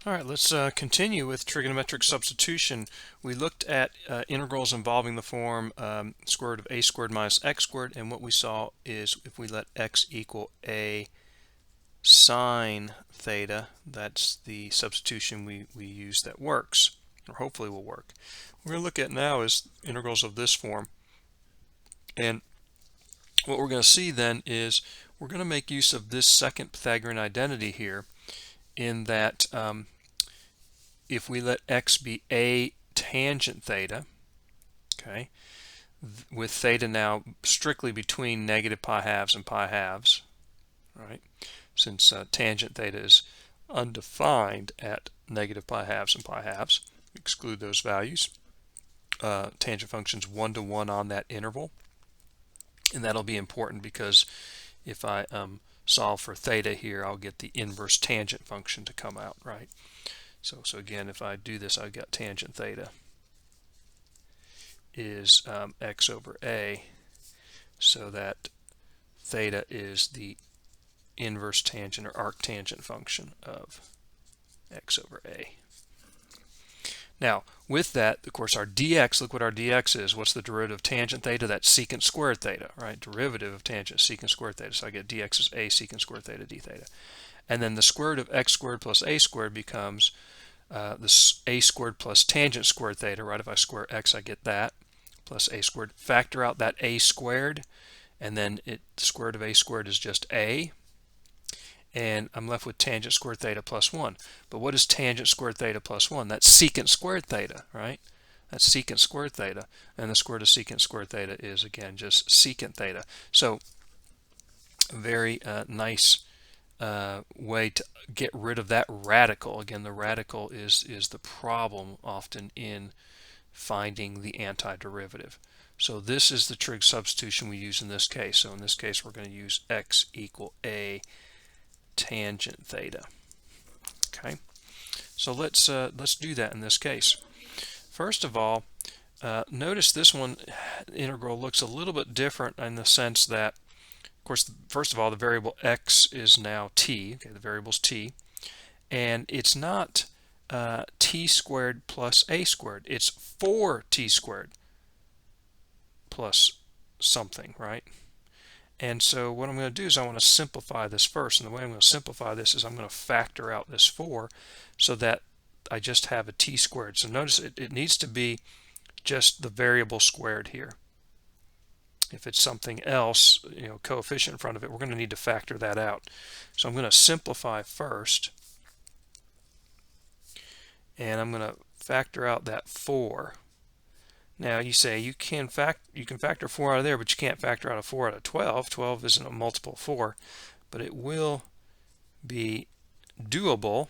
All right, let's continue with trigonometric substitution. We looked at integrals involving the form square root of a squared minus x squared, and what we saw is if we let x equal a sine theta, that's the substitution we use that works, or hopefully will work. What we're going to look at now is integrals of this form, and what we're going to see then is we're going to make use of this second Pythagorean identity here, in that if we let x be a tangent theta, okay, with theta now strictly between negative pi halves and pi halves, right, since tangent theta is undefined at negative pi halves and pi halves, exclude those values. Tangent function's 1 to 1 on that interval, and that'll be important because if I solve for theta here, I'll get the inverse tangent function to come out, right? So again, if I do this, I've got tangent theta is x over a, so that theta is the inverse tangent or arctangent function of x over a. Now, with that, of course, our dx, look what our dx is. What's the derivative of tangent theta? That's secant squared theta, right? Derivative of tangent, secant squared theta. So I get dx is a secant squared theta d theta. And then the square root of x squared plus a squared becomes this a squared plus tangent squared theta, right? If I square x, I get that, plus a squared. Factor out that a squared, and then the square root of a squared is just a, and I'm left with tangent squared theta plus 1. But what is tangent squared theta plus 1? That's secant squared theta, right? That's secant squared theta, and the square root of secant squared theta is, again, just secant theta. So a very nice way to get rid of that radical. Again, the radical is the problem often in finding the antiderivative. So this is the trig substitution we use in this case. So in this case, we're going to use x equal a tangent theta. Okay, so let's do that in this case. First of all, notice this one integral looks a little bit different in the sense that, of course, first of all, the variable x is now t. Okay, the variable's t, and it's not t squared plus a squared. It's 4t squared plus something, right? And so what I'm going to do is I want to simplify this first. And the way I'm going to simplify this is I'm going to factor out this 4 so that I just have a t squared. So notice it needs to be just the variable squared here. If it's something else, coefficient in front of it, we're going to need to factor that out. So I'm going to simplify first, and I'm going to factor out that 4. Now you say you can factor 4 out of there, but you can't factor out a 4 out of 12. 12 isn't a multiple of 4, but it will be doable.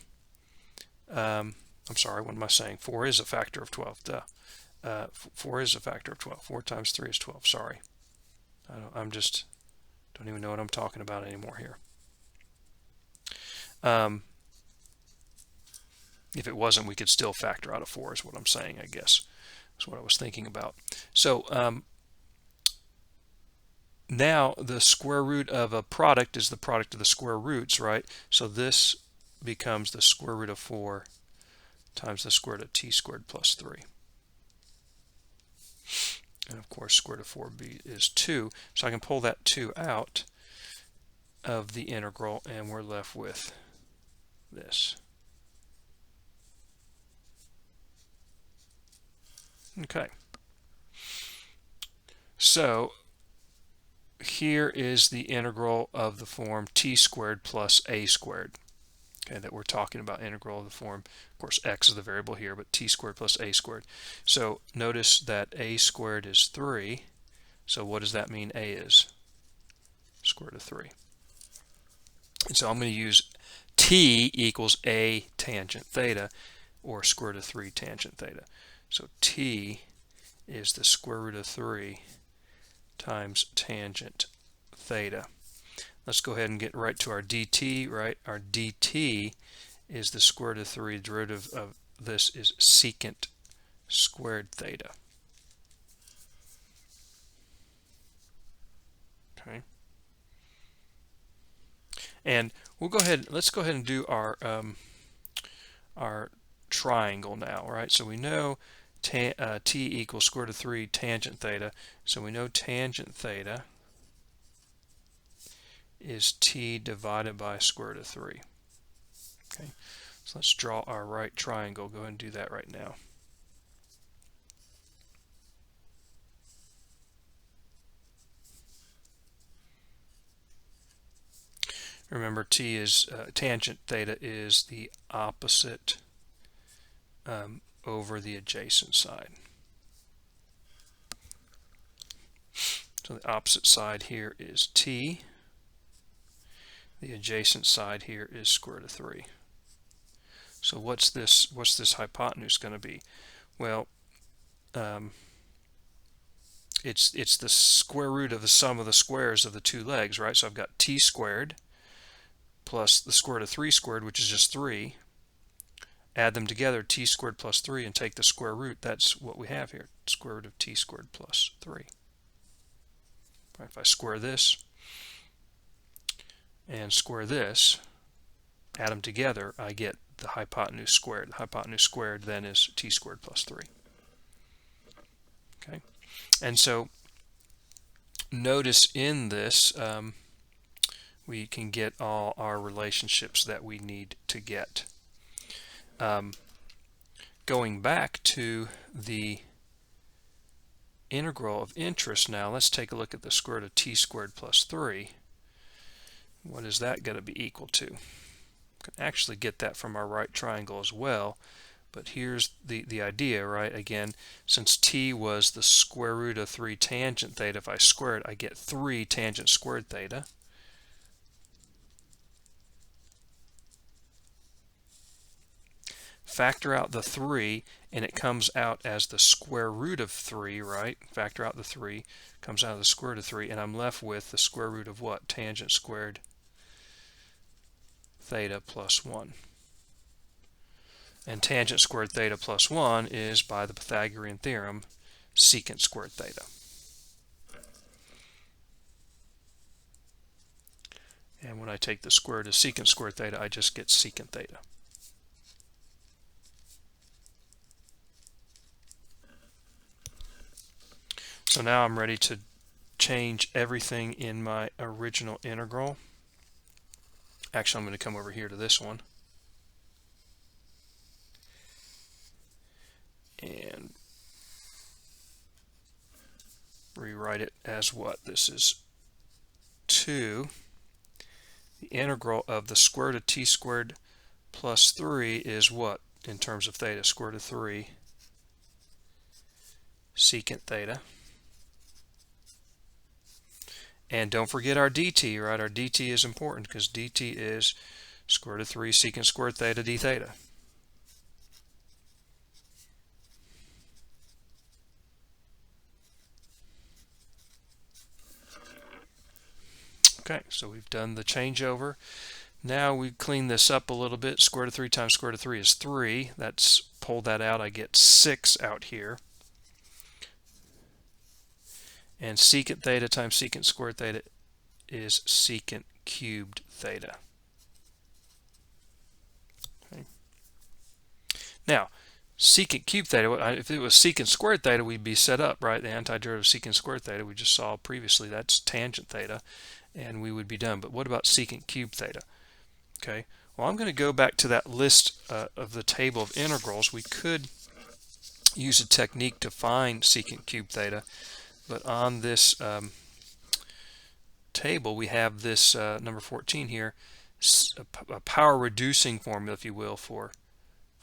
I'm sorry, what am I saying? 4 is a factor of 12. Duh. 4 is a factor of 12. 4 times 3 is 12. Sorry. I'm just don't even know what I'm talking about anymore here. If it wasn't, we could still factor out a 4 is what I'm saying, I guess. That's what I was thinking about. So now the square root of a product is the product of the square roots, right? So this becomes the square root of 4 times the square root of t squared plus 3. And of course, square root of 4b is 2. So I can pull that 2 out of the integral, and we're left with this. Okay. So here is the integral of the form t squared plus a squared. Okay, that we're talking about, integral of the form, of course, x is the variable here, but t squared plus a squared. So notice that a squared is 3. So what does that mean a is? Square root of 3. And so I'm going to use t equals a tangent theta, or square root of 3 tangent theta. So t is the square root of 3 times tangent theta. Let's go ahead and get right to our dt, right? Our dt is the square root of 3. Derivative of this is secant squared theta. Okay. And we'll go ahead, let's go ahead and do our our triangle now, right? So we know t equals square root of 3 tangent theta. So we know tangent theta is t divided by square root of 3. Okay, so let's draw our right triangle. Go ahead and do that right now. Remember, t is tangent theta is the opposite over the adjacent side. So the opposite side here is t. The adjacent side here is square root of 3. So what's this hypotenuse going to be? Well, it's the square root of the sum of the squares of the two legs, right? So I've got t squared plus the square root of 3 squared, which is just 3. Add them together, t squared plus 3, and take the square root. That's what we have here, square root of t squared plus 3. Right, if I square this and square this, add them together, I get the hypotenuse squared. The hypotenuse squared then is t squared plus 3. Okay, and so notice in this we can get all our relationships that we need to get. Going back to the integral of interest now, let's take a look at the square root of t squared plus 3. What is that going to be equal to? We can actually get that from our right triangle as well, but here's the idea, right? Again, since t was the square root of 3 tangent theta, if I square it, I get 3 tangent squared theta. Factor out the 3, and it comes out as the square root of 3, right? Factor out the 3, comes out of the square root of 3, and I'm left with the square root of what? Tangent squared theta plus 1. And tangent squared theta plus 1 is, by the Pythagorean theorem, secant squared theta. And when I take the square root of secant squared theta, I just get secant theta. So now I'm ready to change everything in my original integral. Actually, I'm going to come over here to this one and rewrite it as what? This is 2. The integral of the square root of t squared plus 3 is what in terms of theta? Square root of 3 secant theta. And don't forget our dt, right? Our dt is important because dt is square root of 3 secant squared theta d theta. Okay, so we've done the changeover. Now we clean this up a little bit. Square root of 3 times square root of 3 is 3. That's pull that out. I get 6 out here. And secant theta times secant squared theta is secant cubed theta. Okay. Now, secant cubed theta, if it was secant squared theta, we'd be set up, right? The antiderivative of secant squared theta we just saw previously, that's tangent theta, and we would be done. But what about secant cubed theta? Okay, well, I'm going to go back to that list of the table of integrals. We could use a technique to find secant cubed theta, but on this table we have this number 14 here, a power reducing formula, if you will, for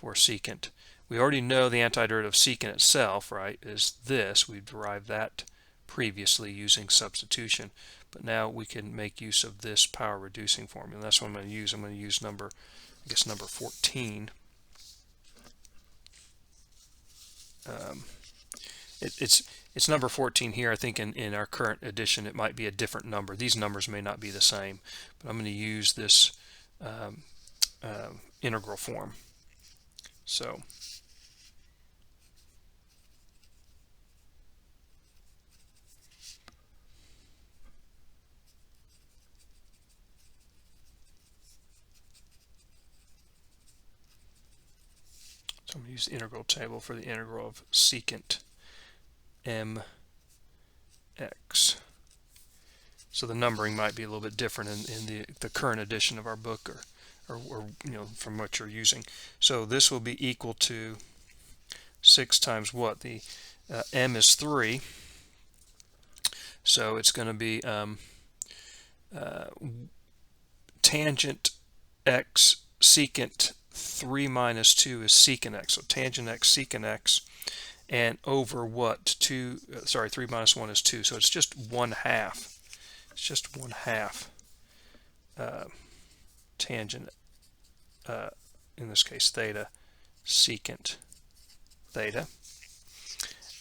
secant. We already know the antiderivative of secant itself, right, is this. We've derived that previously using substitution, but now we can make use of this power reducing formula. That's what I'm going to use. I'm going to use number 14. It's number 14 here. I think in our current edition it might be a different number. These numbers may not be the same, but I'm going to use this integral form. So So I'm going to use the integral table for the integral of secant mx. So the numbering might be a little bit different in the current edition of our book, or you know, from what you're using. So this will be equal to 6 times what? The m is 3, so it's going to be tangent x secant 3 minus 2 is secant x. So tangent x secant x, and over what? 3 minus 1 is 2. So it's just 1/2. It's just 1/2 tangent, in this case theta, secant theta.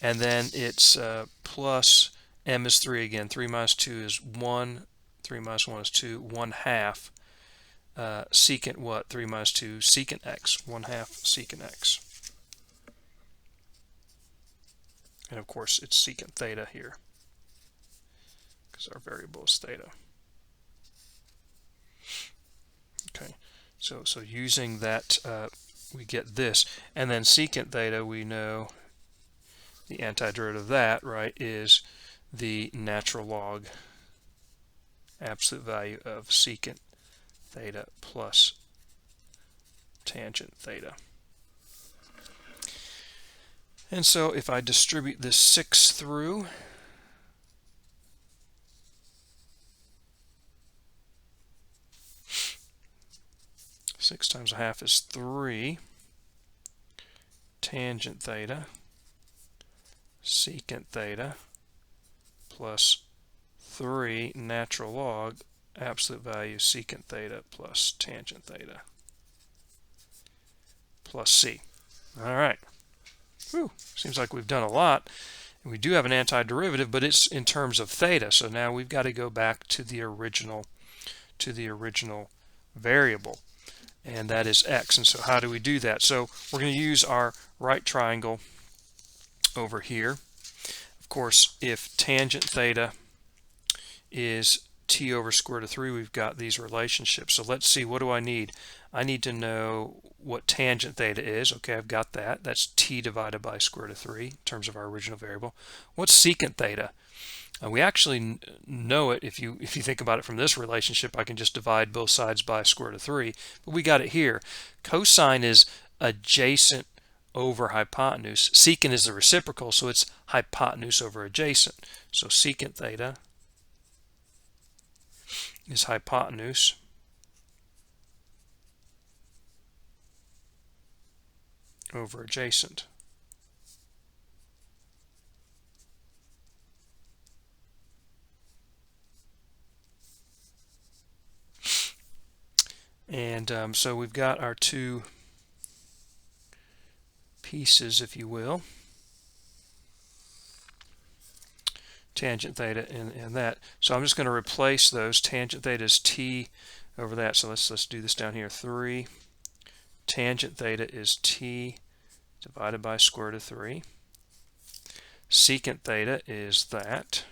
And then it's plus m is 3 again. 3 minus 2 is 1. 3 minus 1 is 2. 1/2 secant what? 3 minus 2, secant x. 1/2 secant x. And of course it's secant theta here, because our variable is theta. Okay, so using that, we get this. And then secant theta, we know the antiderivative of that, right, is the natural log absolute value of secant theta plus tangent theta. And so if I distribute this 6 through, six times 1/2 is 3 tangent theta secant theta plus 3 natural log absolute value secant theta plus tangent theta plus c. All right. Whew. Seems like we've done a lot. And we do have an antiderivative, but it's in terms of theta. So now we've got to go back to the original variable, and that is x. And so how do we do that? So we're going to use our right triangle over here. Of course, if tangent theta is t over square root of 3, we've got these relationships. So let's see, what do I need? I need to know what tangent theta is. Okay, I've got that. That's t divided by square root of 3 in terms of our original variable. What's secant theta? We actually know it if you think about it from this relationship. I can just divide both sides by square root of 3, but we got it here. Cosine is adjacent over hypotenuse. Secant is the reciprocal, so it's hypotenuse over adjacent. So secant theta is hypotenuse over adjacent. And so we've got our two pieces, if you will, tangent theta and that. So I'm just going to replace those. Tangent theta is t over that. So let's do this down here. 3 tangent theta is t divided by square root of 3. Secant theta is that.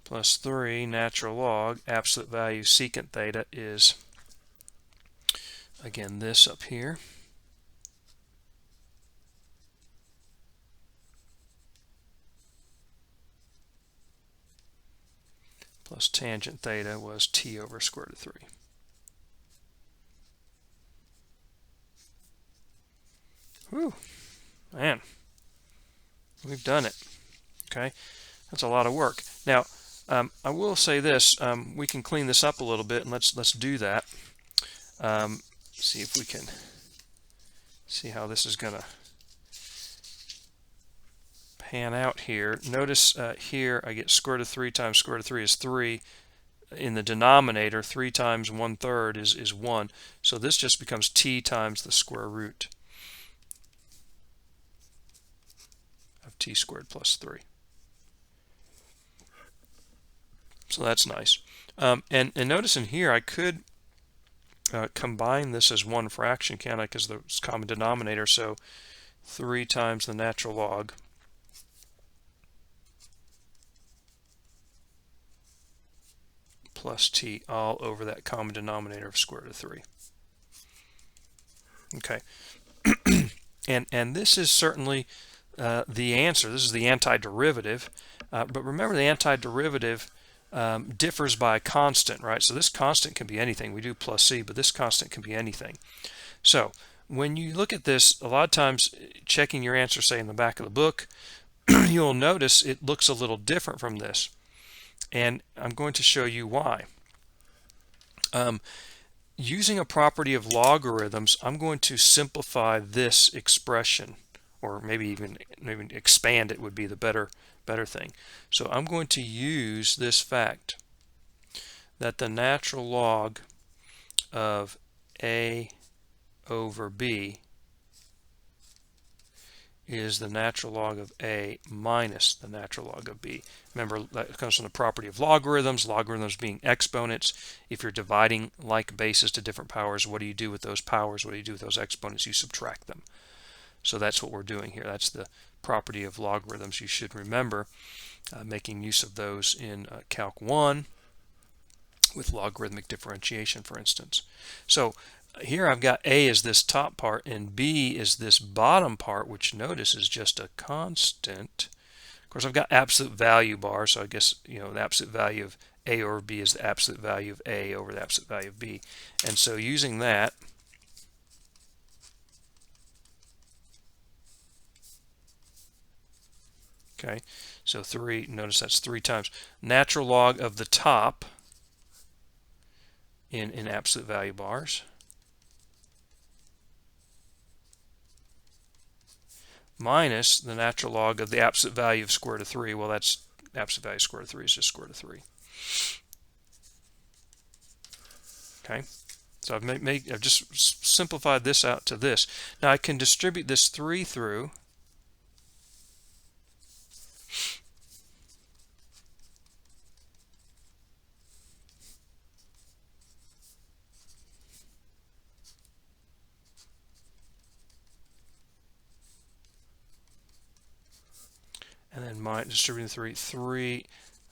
Plus 3 natural log absolute value secant theta is, again, this up here. Plus tangent theta was t over square root of 3. Whew, man, we've done it. Okay, that's a lot of work. Now, I will say this: we can clean this up a little bit, and let's do that. See if we can see how this is going to pan out here. Notice here I get square root of 3 times square root of 3 is 3. In the denominator, 3 times 1/3 is 1. So this just becomes t times the square root of t squared plus 3. So that's nice. And notice in here I could combine this as one fraction, can't I? Because there's common denominator. So 3 times the natural log plus t all over that common denominator of square root of 3. Okay, and this is certainly the answer. This is the antiderivative, but remember the antiderivative differs by a constant, right? So this constant can be anything. We do plus c, but this constant can be anything. So when you look at this, a lot of times checking your answer, say in the back of the book, you'll notice it looks a little different from this, and I'm going to show you why. Using a property of logarithms, I'm going to simplify this expression, or maybe even expand it would be the better thing. So I'm going to use this fact that the natural log of a over b is the natural log of a minus the natural log of b. Remember, that comes from the property of logarithms, logarithms being exponents. If you're dividing like bases to different powers, what do you do with those powers? What do you do with those exponents? You subtract them. So that's what we're doing here. That's the property of logarithms. You should remember making use of those in Calc 1 with logarithmic differentiation, for instance. So here I've got a as this top part and b is this bottom part, which notice is just a constant. Of course, I've got absolute value bar, so I guess the absolute value of a over b is the absolute value of a over the absolute value of b. And so using that, okay, so 3, notice that's 3 times natural log of the top in absolute value bars minus the natural log of the absolute value of square root of 3. Well, that's absolute value of square root of 3 is just square root of 3. Okay, so I've just simplified this out to this. Now I can distribute this 3 through, and then distributing 3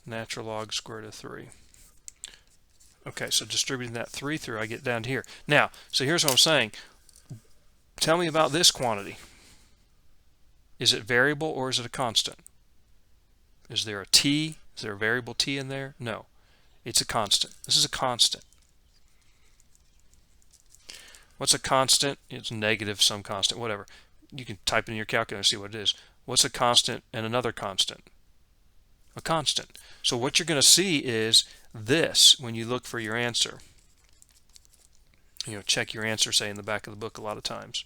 natural log square root of 3. Okay, so distributing that 3 through, I get down to here. Now, so here's what I'm saying. Tell me about this quantity. Is it variable or is it a constant? Is there a t? Is there a variable t in there? No, it's a constant. This is a constant. What's a constant? It's negative some constant, whatever. You can type in your calculator and see what it is. What's a constant and another constant? A constant. So what you're going to see is this when you look for your answer. Check your answer, say in the back of the book a lot of times.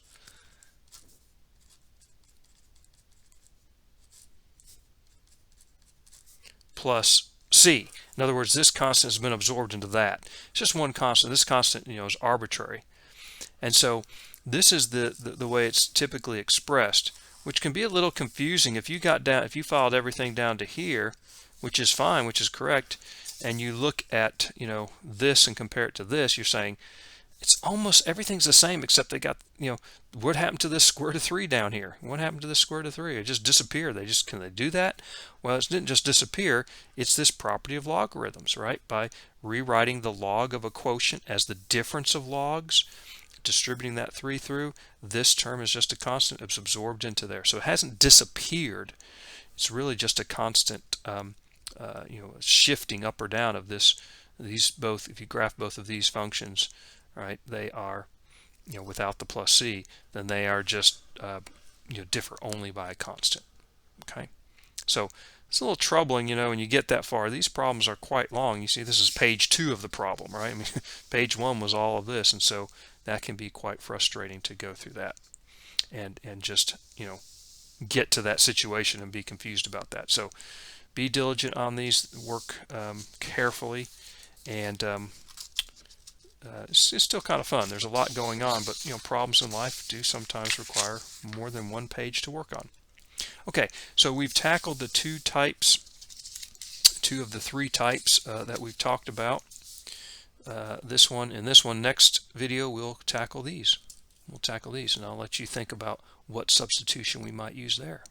Plus c. In other words, this constant has been absorbed into that. It's just one constant. This constant, is arbitrary. And so this is the way it's typically expressed, which can be a little confusing if you filed everything down to here, which is fine, which is correct, and you look at this and compare it to this, you're saying it's almost everything's the same except they got what happened to this square root of 3 down here? What happened to this square root of 3? It just disappeared. Can they do that? Well, it didn't just disappear. It's this property of logarithms, right? By rewriting the log of a quotient as the difference of logs, distributing that 3 through, this term is just a constant. It's absorbed into there, so it hasn't disappeared. It's really just a constant shifting up or down of these both. If you graph both of these functions, right, they are without the plus c, then they are just differ only by a constant. Okay, so it's a little troubling when you get that far. These problems are quite long. You see, this is page 2 of the problem, right? I mean, page 1 was all of this, and so that can be quite frustrating to go through that and just get to that situation and be confused about that. So be diligent on these, work carefully, and it's still kind of fun. There's a lot going on, but problems in life do sometimes require more than one page to work on. Okay, so we've tackled the two of the 3 types that we've talked about. This one and this one. Next video we'll tackle these. And I'll let you think about what substitution we might use there.